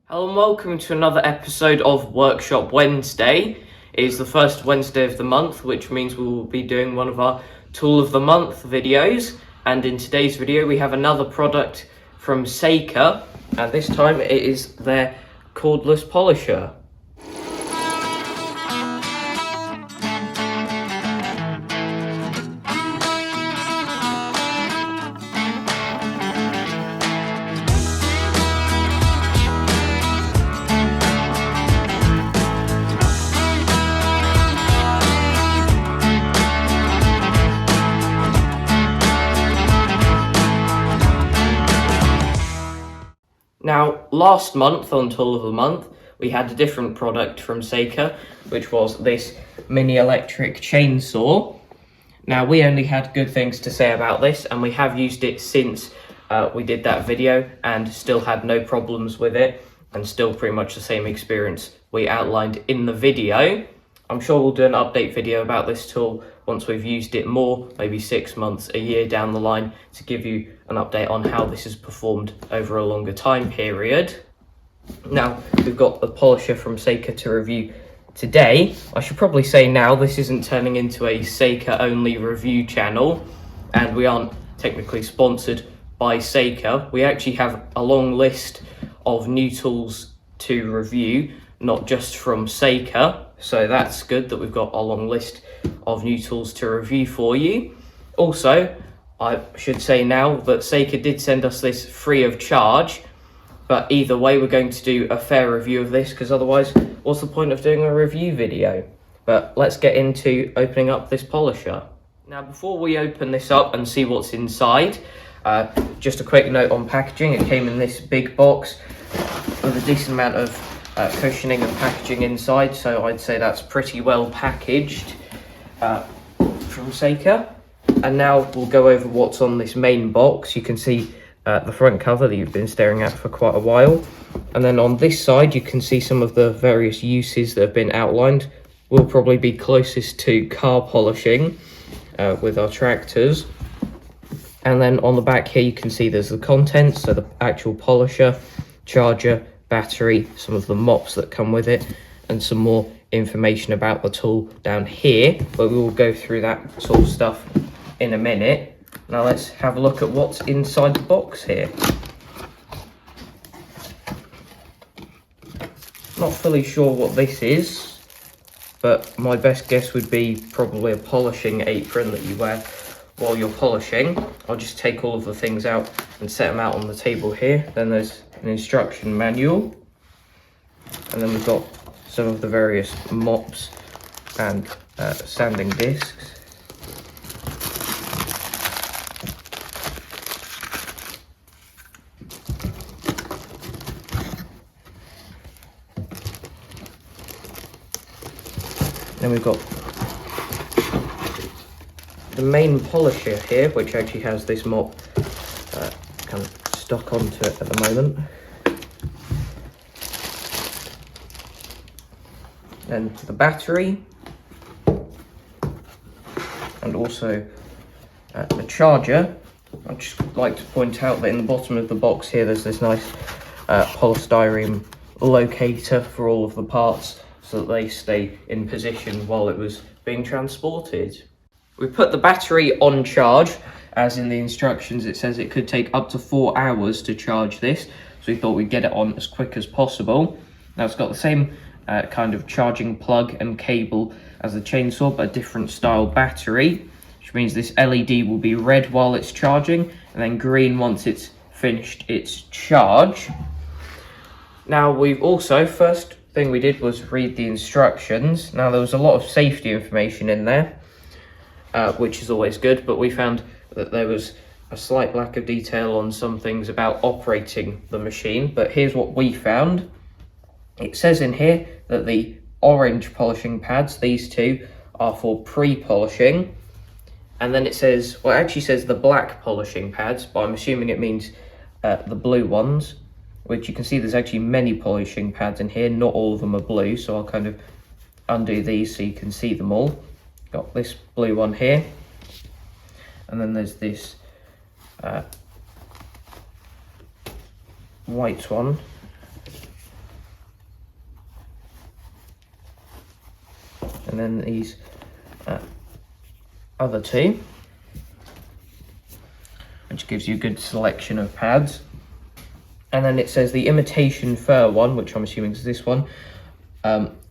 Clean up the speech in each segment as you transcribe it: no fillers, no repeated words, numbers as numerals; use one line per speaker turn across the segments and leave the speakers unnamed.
Hello and welcome to another episode of Workshop Wednesday. It is the first Wednesday of the month, which means we will be doing one of our Tool of the Month videos. And in today's video, we have another product from Seika, and this time it is their cordless polisher. Now, last month on Tool of the Month, we had a different product from Seika, which was this mini electric chainsaw. Now, we only had good things to say about this, and we have used it since we did that video and still had no problems with it, and still pretty much the same experience we outlined in the video. I'm sure we'll do an update video about this tool once we've used it more, maybe 6 months, a year down the line, to give you an update on how this has performed over a longer time period. Now, we've got the polisher from Seika to review today. I should probably say now, this isn't turning into a Seika only review channel, and we aren't technically sponsored by Seika. We actually have a long list of new tools to review, not just from Seika, so that's good that we've got a long list of new tools to review for you. Also, I should say now that Seika did send us this free of charge, but either way we're going to do a fair review of this, because otherwise what's the point of doing a review video? But let's get into opening up this polisher. Now, before we open this up and see what's inside, just a quick note on packaging. It came in this big box with a decent amount of cushioning and packaging inside, so I'd say that's pretty well packaged from Seika. And now we'll go over what's on this main box. You can see the front cover that you've been staring at for quite a while, and then on this side you can see some of the various uses that have been outlined. We'll probably be closest to car polishing with our tractors. And then on the back here you can see there's the contents, so the actual polisher, charger, battery, some of the mops that come with it, and some more information about the tool down here, but we will go through that sort of stuff in a minute. Now let's have a look at what's inside the box here. Not fully sure what this is, but my best guess would be probably a polishing apron that you wear while you're polishing. I'll just take all of the things out and set them out on the table here. Then there's an instruction manual, and then we've got some of the various mops and sanding discs. Then we've got the main polisher here, which actually has this mop kind of stuck onto it at the moment. And the battery, and also the charger. I'd just like to point out that in the bottom of the box here there's this nice polystyrene locator for all of the parts, so that they stay in position while it was being transported. We put the battery on charge, as in the instructions it says it could take up to 4 hours to charge this, so we thought we'd get it on as quick as possible. Now, it's got the same kind of charging plug and cable as the chainsaw, but a different style battery, which means this LED will be red while it's charging and then green once it's finished its charge. Now, we've also, first thing we did was read the instructions. Now, there was a lot of safety information in there, which is always good, but we found that there was a slight lack of detail on some things about operating the machine. But here's what we found. It says in here that the orange polishing pads, these two, are for pre-polishing. And then it says, well, it actually says the black polishing pads, but I'm assuming it means the blue ones, which you can see there's actually many polishing pads in here. Not all of them are blue, so I'll kind of undo these so you can see them all. Got this blue one here, and then there's this white one, and then these other two, which gives you a good selection of pads. And then it says the imitation fur one, which I'm assuming is this one,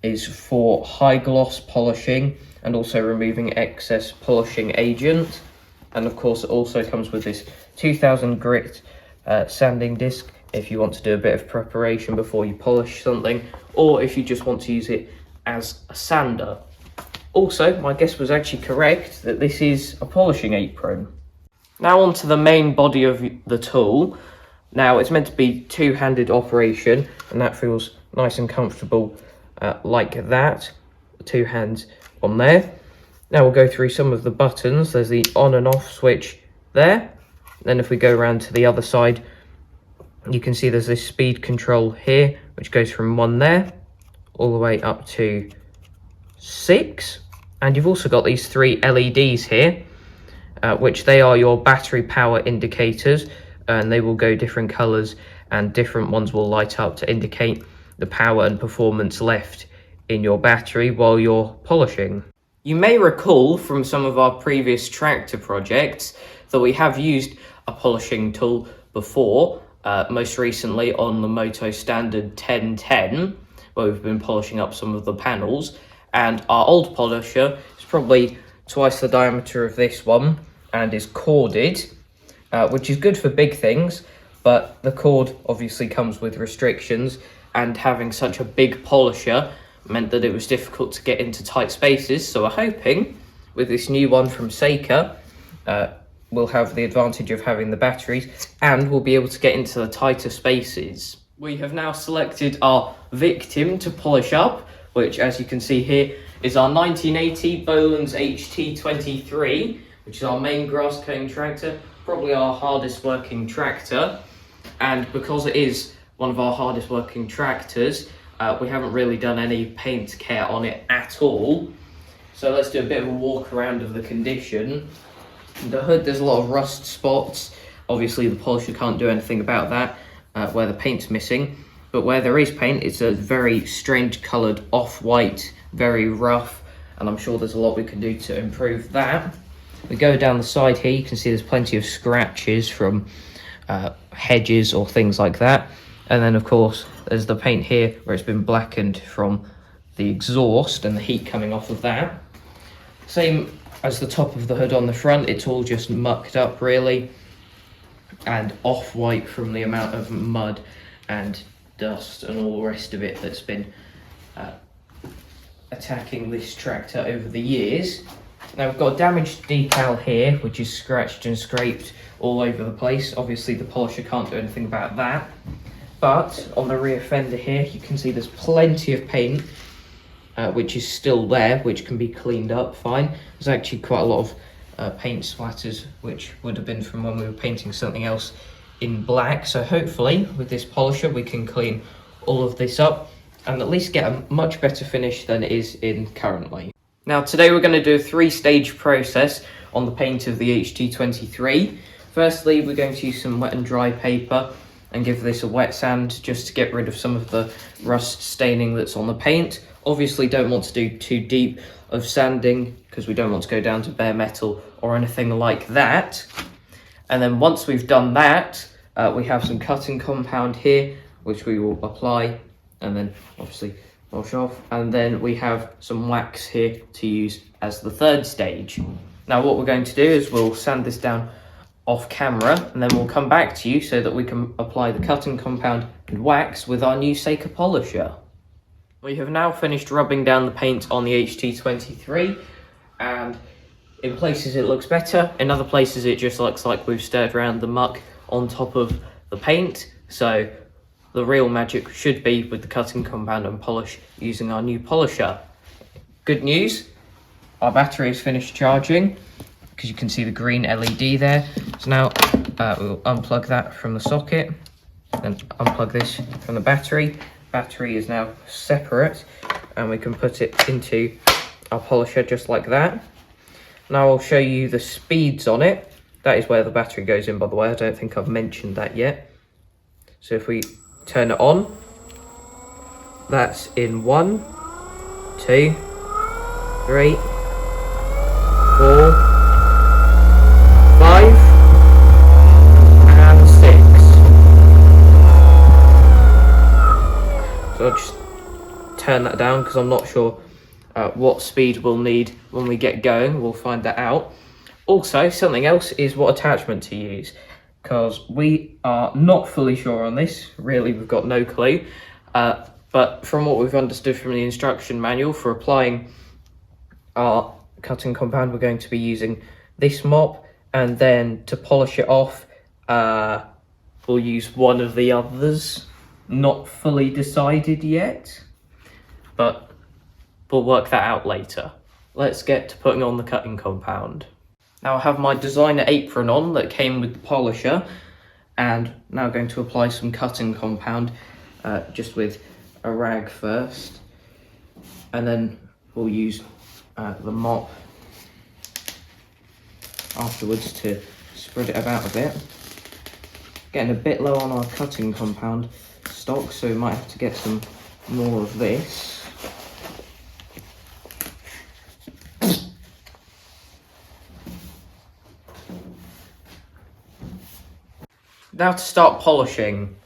is for high gloss polishing and also removing excess polishing agent. And of course it also comes with this 2000 grit sanding disc if you want to do a bit of preparation before you polish something, or if you just want to use it as a sander. Also, my guess was actually correct that this is a polishing apron. Now onto the main body of the tool. Now it's meant to be two-handed operation, and that feels nice and comfortable like that. Two hands on there. Now we'll go through some of the buttons. There's the on and off switch there. Then if we go around to the other side, you can see there's this speed control here, which goes from 1 there all the way up to 6. And you've also got these 3 LEDs here, which they are your battery power indicators, and they will go different colors, and different ones will light up to indicate the power and performance left in your battery while you're polishing. You may recall from some of our previous tractor projects that we have used a polishing tool before, most recently on the Moto Standard 1010, where we've been polishing up some of the panels, and our old polisher is probably twice the diameter of this one and is corded, which is good for big things, but the cord obviously comes with restrictions, and having such a big polisher meant that it was difficult to get into tight spaces. So we're hoping with this new one from Seika, we'll have the advantage of having the batteries, and we'll be able to get into the tighter spaces. We have now selected our victim to polish up, which, as you can see here, is our 1980 Boland's HT23, which is our main grass cutting tractor, probably our hardest working tractor. And because it is one of our hardest working tractors, we haven't really done any paint care on it at all. So let's do a bit of a walk around of the condition. The hood, there's a lot of rust spots. Obviously the polisher can't do anything about that, where the paint's missing. But where there is paint, it's a very strange coloured off-white, very rough, and I'm sure there's a lot we can do to improve that. We go down the side here, you can see there's plenty of scratches from hedges or things like that. And then of course there's the paint here where it's been blackened from the exhaust and the heat coming off of that. Same as the top of the hood on the front, it's all just mucked up really, and off-white from the amount of mud and dust and all the rest of it that's been attacking this tractor over the years. Now we've got a damaged decal here, which is scratched and scraped all over the place. Obviously the polisher can't do anything about that. But on the rear fender here, you can see there's plenty of paint, which is still there, which can be cleaned up fine. There's actually quite a lot of paint splatters, which would have been from when we were painting something else in black. So hopefully with this polisher we can clean all of this up and at least get a much better finish than it is in currently. Now today we're going to do a 3-stage process on the paint of the HT23. Firstly, we're going to use some wet and dry paper and give this a wet sand just to get rid of some of the rust staining that's on the paint. Obviously don't want to do too deep of sanding because we don't want to go down to bare metal or anything like that. And then once we've done that, we have some cutting compound here which we will apply and then obviously wash off, and then we have some wax here to use as the 3rd stage. Now what we're going to do is we'll sand this down off camera and then we'll come back to you so that we can apply the cutting compound and wax with our new Seika polisher. We have now finished rubbing down the paint on the HT23, and in places it looks better, in other places it just looks like we've stirred around the muck on top of the paint. So the real magic should be with the cutting compound and polish using our new polisher. Good news, our battery is finished charging because you can see the green LED there. So now we'll unplug that from the socket and unplug this from the battery. Battery is now separate and we can put it into our polisher just like that. Now I'll show you the speeds on it. That is where the battery goes in, by the way. I don't think I've mentioned that yet. So if we turn it on, that's in 1, 2, 3, 4, 5, and 6. So I'll just turn that down because I'm not sure what speed we'll need when we get going. We'll find that out. Also, something else is what attachment to use, because we are not fully sure on this. Really, we've got no clue. But from what we've understood from the instruction manual for applying our cutting compound, we're going to be using this mop, and then to polish it off, we'll use one of the others. Not fully decided yet, but we'll work that out later. Let's get to putting on the cutting compound. Now I have my designer apron on that came with the polisher, and now going to apply some cutting compound just with a rag first, and then we'll use the mop afterwards to spread it about a bit. Getting a bit low on our cutting compound stock, so we might have to get some more of this. Now to start polishing.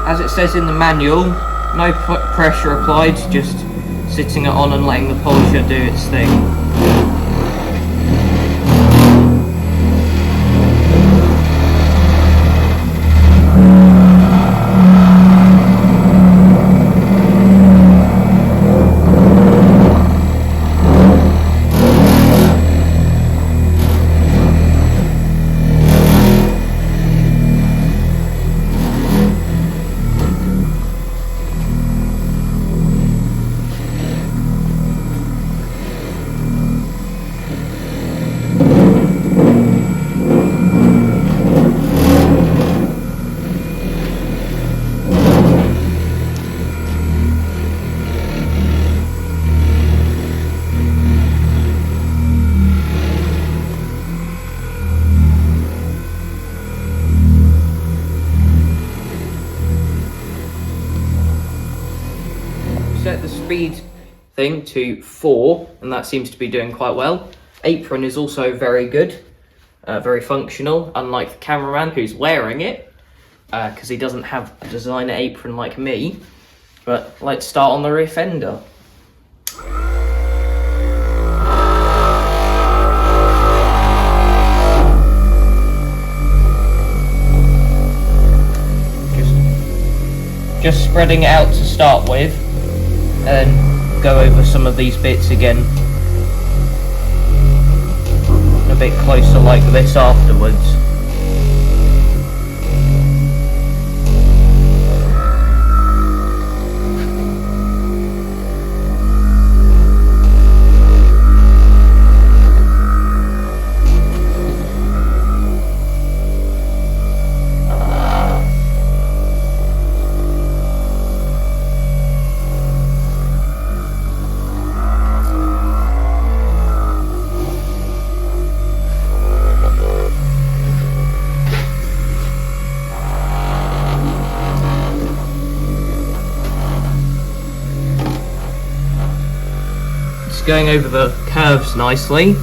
As it says in the manual, no pressure applied, just sitting it on and letting the polisher do its thing. Set the speed thing to 4, and that seems to be doing quite well. Apron is also very good, very functional, unlike the cameraman who's wearing it, because he doesn't have a designer apron like me. But let's start on the rear fender. Just spreading it out to start with, and then go over some of these bits again a bit closer like this afterwards. Going over the curves nicely.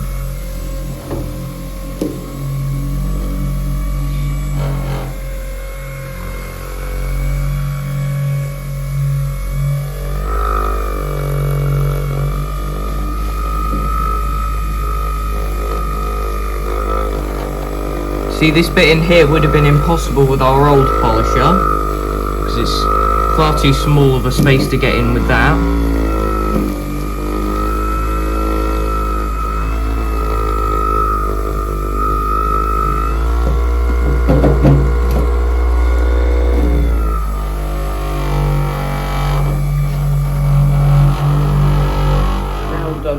See, this bit in here would have been impossible with our old polisher, because it's far too small of a space to get in with that.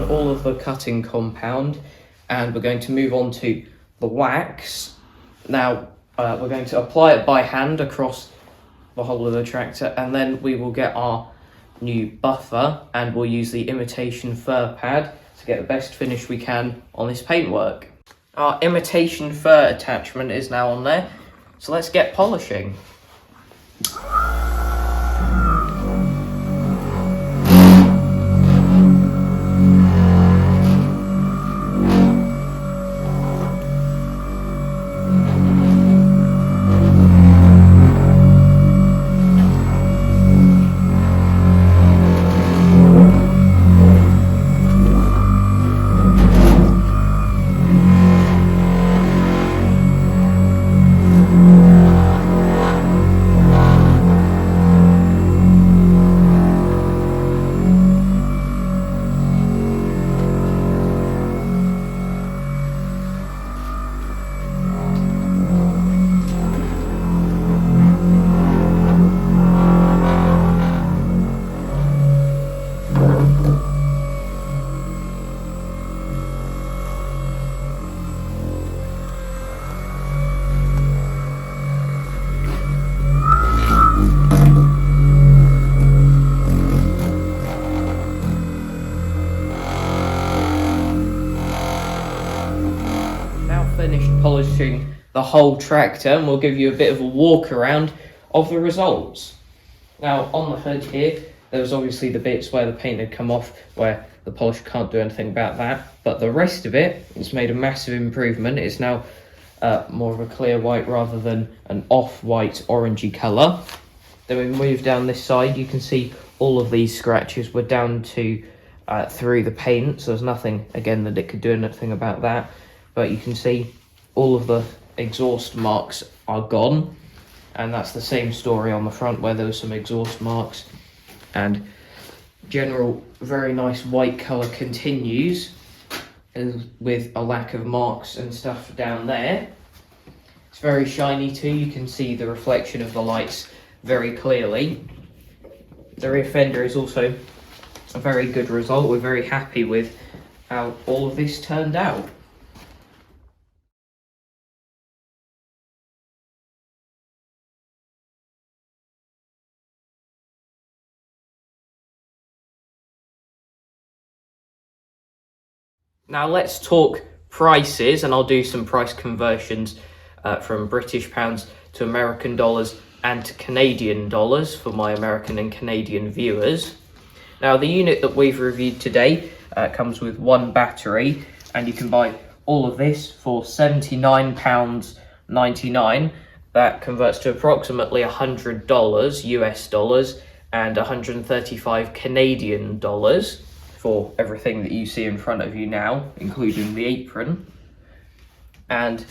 All of the cutting compound, and we're going to move on to the wax. Now we're going to apply it by hand across the whole of the tractor, and then we will get our new buffer and we'll use the imitation fur pad to get the best finish we can on this paintwork. Our imitation fur attachment is now on there, so let's get polishing. the whole tractor and we'll give you a bit of a walk around of the results. Now on the hood here, there was obviously the bits where the paint had come off, where the polisher can't do anything about that, but the rest of it, it's made a massive improvement. It's now more of a clear white rather than an off-white orangey colour. Then we move down this side, you can see all of these scratches were down to through the paint, so there's nothing again that it could do anything about that, but you can see all of the exhaust marks are gone, and that's the same story on the front where there were some exhaust marks, and general very nice white colour continues with a lack of marks and stuff down there. It's very shiny too, you can see the reflection of the lights very clearly. The rear fender is also a very good result. We're very happy with how all of this turned out. Now let's talk prices, and I'll do some price conversions from British pounds to American dollars and to Canadian dollars for my American and Canadian viewers. Now the unit that we've reviewed today comes with one battery, and you can buy all of this for £79.99. That converts to approximately $100 US dollars and 135 Canadian dollars for everything that you see in front of you now, including the apron. And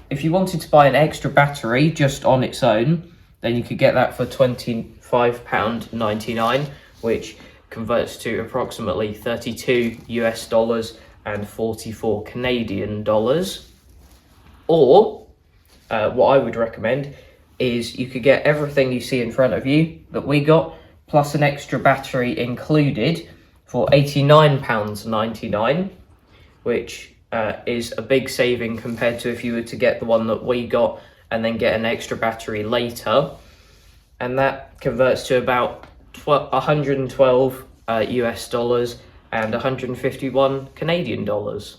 if you wanted to buy an extra battery just on its own, then you could get that for £25.99, which converts to approximately 32 US dollars and 44 Canadian dollars. Or what I would recommend is you could get everything you see in front of you that we got, plus an extra battery included, for £89.99, which is a big saving compared to if you were to get the one that we got and then get an extra battery later. And that converts to about 112 US dollars and 151 Canadian dollars.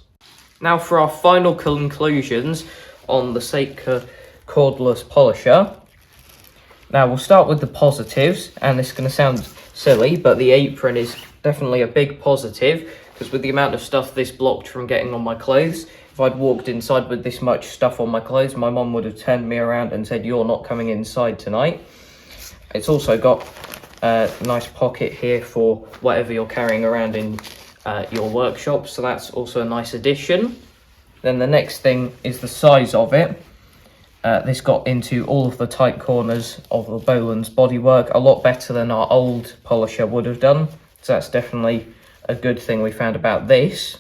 Now for our final conclusions on the Seika cordless polisher. Now we'll start with the positives, and it's going to sound silly, but the apron is definitely a big positive, because with the amount of stuff this blocked from getting on my clothes, if I'd walked inside with this much stuff on my clothes, my mum would have turned me around and said, "You're not coming inside tonight." It's also got a nice pocket here for whatever you're carrying around in your workshop, so that's also a nice addition. Then the next thing is the size of it. This got into all of the tight corners of the Boland's bodywork, a lot better than our old polisher would have done. So that's definitely a good thing we found about this.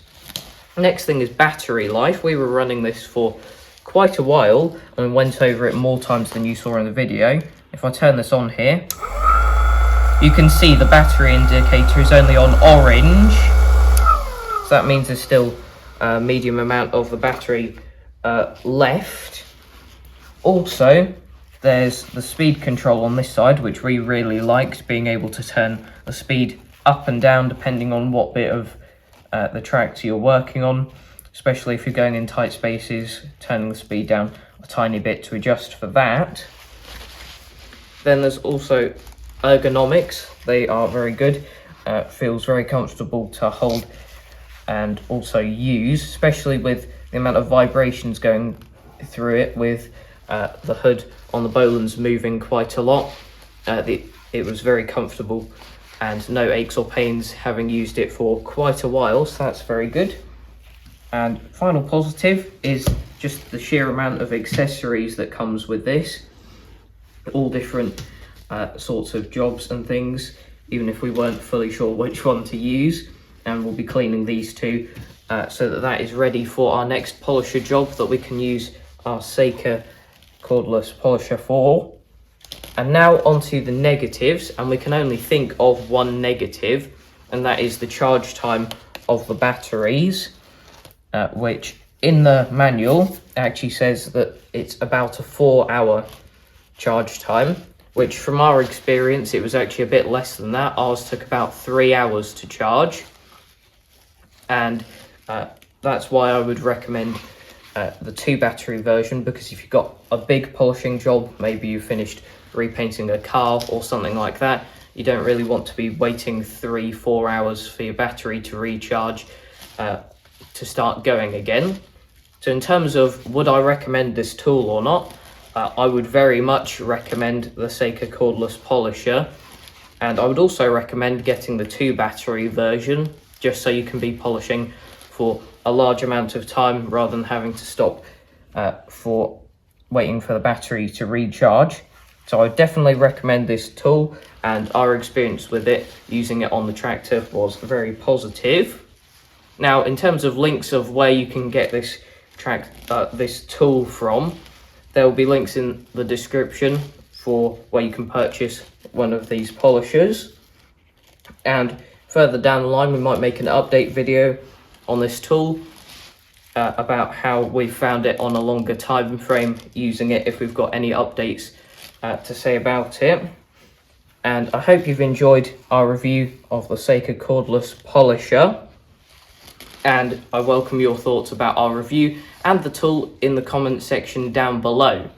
Next thing is battery life. We were running this for quite a while and went over it more times than you saw in the video. If I turn this on here, you can see the battery indicator is only on orange. So that means there's still a medium amount of the battery left. Also, there's the speed control on this side, which we really liked, being able to turn the speed up and down depending on what bit of the tractor you're working on, especially if you're going in tight spaces, turning the speed down a tiny bit to adjust for that. Then there's also ergonomics. They are very good. Feels very comfortable to hold and also use, especially with the amount of vibrations going through it, with the hood on the Boland's moving quite a lot. It was very comfortable and no aches or pains, having used it for quite a while, so that's very good. And final positive is just the sheer amount of accessories that comes with this. All different sorts of jobs and things, even if we weren't fully sure which one to use. And we'll be cleaning these two so that is ready for our next polisher job that we can use our Seika cordless polisher for. And now onto the negatives, and we can only think of one negative, and that is the charge time of the batteries, which in the manual actually says that it's about a 4-hour charge time, which from our experience it was actually a bit less than that. Ours took about 3 hours to charge, and that's why I would recommend the 2 battery version, because if you've got a big polishing job, maybe you finished repainting a car or something like that, you don't really want to be waiting 3-4 hours for your battery to recharge to start going again. So in terms of would I recommend this tool or not, I would very much recommend the Seika Cordless Polisher, and I would also recommend getting the 2 battery version, just so you can be polishing for a large amount of time rather than having to stop for waiting for the battery to recharge. So I definitely recommend this tool, and our experience with it, using it on the tractor, was very positive. Now, in terms of links of where you can get this tool from, there will be links in the description for where you can purchase one of these polishers. And further down the line, we might make an update video on this tool about how we found it on a longer time frame using it, if we've got any updates to say about it. And I hope you've enjoyed our review of the Seika Cordless Polisher, and I welcome your thoughts about our review and the tool in the comment section down below.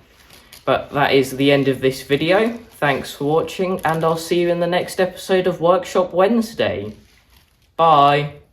But that is the end of this video. Thanks for watching, and I'll see you in the next episode of Workshop Wednesday. Bye.